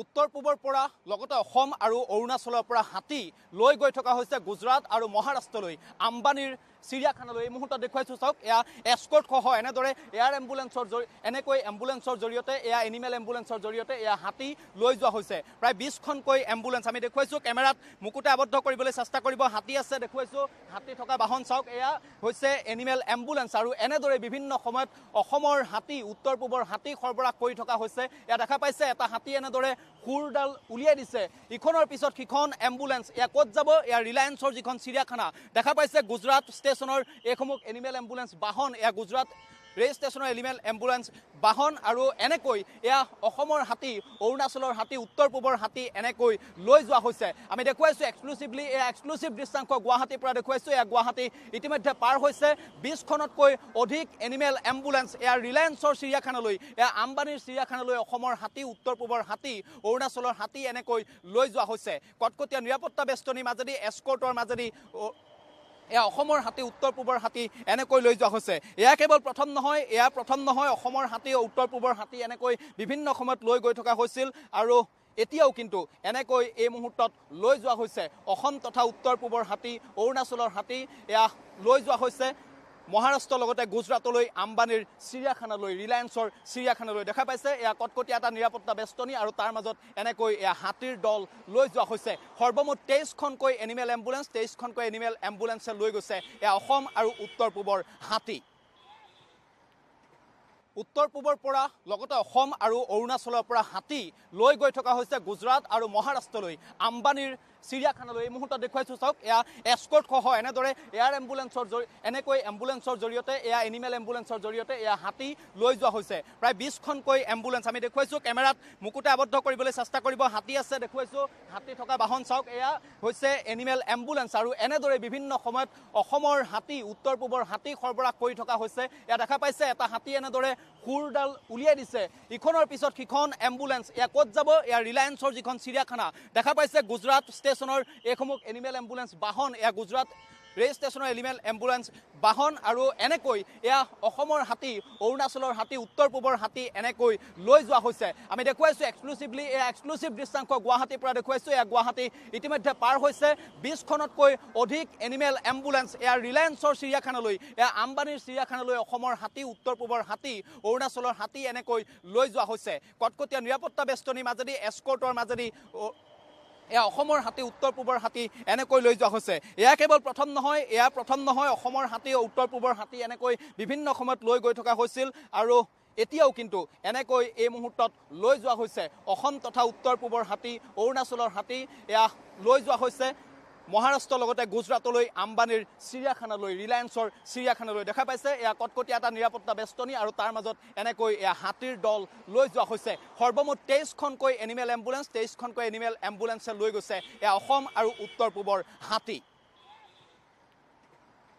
উত্তৰ পূবৰ পৰা লগতে অসম আৰু অৰুণাচলৰ পৰা হাতী লৈ গৈ থকা হৈছে গুজৰাট আৰু মহাৰাষ্ট্ৰলৈ আম্বানীৰ চিৰিয়াখানালৈ। এই মুহূৰ্তত দেখুৱাইছোঁ চাওক, এয়া এস্কৰ্ট সহ এনেদৰে এয়াৰ এম্বুলেন্সৰ জৰিয়তে এয়া এনিমেল এম্বুলেন্সৰ জৰিয়তে এয়া হাতী লৈ যোৱা হৈছে। প্ৰায় 20খনকৈ এম্বুলেন্স আমি দেখুৱাইছোঁ, কেমেৰাত মুকুটে আবদ্ধ কৰিবলৈ চেষ্টা কৰিব। হাতী আছে দেখুৱাইছোঁ, হাতী থকা বাহন চাওক, এয়া হৈছে এনিমেল এম্বুলেন্স। আৰু এনেদৰে বিভিন্ন সময়ত অসমৰ হাতী, উত্তৰ পূবৰ হাতী সৰবৰাহ কৰি থকা হৈছে। এয়া দেখা পাইছে এটা হাতী এনেদৰে খুৰডাল উলিয়াই দিছে, ইখনৰ পিছত সিখন এম্বুলেন্স। এয়া ক'ত যাব? এয়া ৰিলায়েন্সৰ যিখন চিৰিয়াখানা দেখা পাইছে গুজৰাট ষ্টেচনৰ এইসমূহ এনিমেল এম্বুলেন্স বাহন, এয়া গুজৰাট ৰেল ষ্টেচনৰ এনিমেল এম্বুলেন্স বাহন। আৰু এনেকৈ এয়া অসমৰ হাতী, অৰুণাচলৰ হাতী, উত্তৰ পূবৰ হাতী এনেকৈ লৈ যোৱা হৈছে। আমি দেখুৱাইছোঁ এক্সক্লুচিভলি, এয়া এক্সক্লুচিভ দৃশ্যাংশ গুৱাহাটীৰ পৰা দেখুৱাইছোঁ। এয়া গুৱাহাটী ইতিমধ্যে পাৰ হৈছে 20খনতকৈ অধিক এনিমেল এম্বুলেন্স এয়া ৰিলায়েন্সৰ চিৰিয়াখানালৈ, এয়া আম্বানীৰ চিৰিয়াখানালৈ অসমৰ হাতী, উত্তৰ পূবৰ হাতী, অৰুণাচলৰ হাতী এনেকৈ লৈ যোৱা হৈছে। কটকটীয়া নিৰাপত্তা বেষ্টনীৰ মাজেদি, এস্কৰ্টৰ মাজেদি এয়া অসমৰ হাতী, উত্তৰ পূবৰ হাতী এনেকৈ লৈ যোৱা হৈছে। এয়া কেৱল প্ৰথম নহয়, অসমৰ হাতী, উত্তৰ পূবৰ হাতী এনেকৈ বিভিন্ন সময়ত লৈ গৈ থকা হৈছিল। আৰু এতিয়াও কিন্তু এনেকৈ এই মুহূৰ্তত লৈ যোৱা হৈছে অসম তথা উত্তৰ পূবৰ হাতী, অৰুণাচলৰ হাতী এয়া লৈ যোৱা হৈছে মহাৰাষ্ট্ৰৰ লগতে গুজৰাটলৈ আম্বানীৰ চিৰিয়াখানালৈ, ৰিলায়েন্সৰ চিৰিয়াখানালৈ। দেখা পাইছে এয়া কটকটীয়া এটা নিৰাপত্তা বেষ্টনী আৰু তাৰ মাজত এনেকৈ এয়া হাতীৰ দল লৈ যোৱা হৈছে। সৰ্বমুঠ 23খনকৈ এনিমেল এম্বুলেন্সে লৈ গৈছে এয়া অসম আৰু উত্তৰ পূবৰ হাতী। উত্তৰ পূবৰ পৰা লগতে অসম আৰু অৰুণাচলৰ পৰা হাতী লৈ গৈ থকা হৈছে গুজৰাট আৰু মহাৰাষ্ট্ৰলৈ আম্বানীৰ চিৰিয়াখানালৈ। এই মুহূৰ্তত দেখুৱাইছোঁ চাওক, এয়া এস্কৰ্ট সহ এনেদৰে এয়াৰ এম্বুলেন্সৰ জৰিয়তে, এয়া এনিমেল এম্বুলেন্সৰ জৰিয়তে এয়া হাতী লৈ যোৱা হৈছে। প্ৰায় 20খনকৈ এম্বুলেন্স আমি দেখুৱাইছোঁ, কেমেৰাত মুকুটে আবদ্ধ কৰিবলৈ চেষ্টা কৰিব। হাতী আছে দেখুৱাইছোঁ, হাতী থকা বাহন চাওক, এয়া হৈছে এনিমেল এম্বুলেন্স। আৰু এনেদৰে বিভিন্ন সময়ত অসমৰ হাতী, উত্তৰ পূবৰ হাতী সৰবৰাহ কৰি থকা হৈছে। এয়া দেখা পাইছে এটা হাতী এনেদৰে খুৰডাল উলিয়াই দিছে, ইখনৰ পিছত সিখন এম্বুলেন্স। এয়া ক'ত যাব? এয়া ৰিলায়েন্সৰ যিখন চিৰিয়াখানা দেখা পাইছে গুজৰাট ষ্টেচনৰ এইসমূহ এনিমেল এম্বুলেন্স বাহন, এয়া গুজৰাট ৰেল ষ্টেচনৰ এনিমেল এম্বুলেন্স বাহন। আৰু এনেকৈ এয়া অসমৰ হাতী, অৰুণাচলৰ হাতী, উত্তৰ পূবৰ হাতী এনেকৈ লৈ যোৱা হৈছে। আমি দেখুৱাইছোঁ এক্সক্লুচিভলি, এয়া এক্সক্লুচিভ দৃশ্যাংশ গুৱাহাটীৰ পৰা দেখুৱাইছোঁ। এয়া গুৱাহাটী ইতিমধ্যে পাৰ হৈছে 20খনতকৈ অধিক এনিমেল এম্বুলেন্স এয়া ৰিলায়েন্সৰ চিৰিয়াখানালৈ, এয়া আম্বানীৰ চিৰিয়াখানালৈ অসমৰ হাতী, উত্তৰ পূবৰ হাতী, অৰুণাচলৰ হাতী এনেকৈ লৈ যোৱা হৈছে। কটকটীয়া নিৰাপত্তা বেষ্টনীৰ মাজেদি, এস্কৰ্টৰ মাজেদি এয়া অসমৰ হাতী, উত্তৰ পূবৰ হাতী এনেকৈ লৈ যোৱা হৈছে। এয়া কেৱল প্ৰথম নহয়, অসমৰ হাতী, উত্তৰ পূবৰ হাতী এনেকৈ বিভিন্ন সময়ত লৈ গৈ থকা হৈছিল। আৰু এতিয়াও কিন্তু এনেকৈ এই মুহূৰ্তত লৈ যোৱা হৈছে অসম তথা উত্তৰ পূবৰ হাতী, অৰুণাচলৰ হাতী এয়া লৈ যোৱা হৈছে মহাৰাষ্ট্ৰৰ লগতে গুজৰাটলৈ আম্বানীৰ চিৰিয়াখানালৈ, ৰিলায়েন্সৰ চিৰিয়াখানালৈ। দেখা পাইছে এয়া কটকটীয়া এটা নিৰাপত্তা বেষ্টনী আৰু তাৰ মাজত এনেকৈ এয়া হাতীৰ দল লৈ যোৱা হৈছে। সৰ্বমুঠ 23খনকৈ এনিমেল এম্বুলেন্সে লৈ গৈছে এয়া অসম আৰু উত্তৰ পূবৰ হাতী।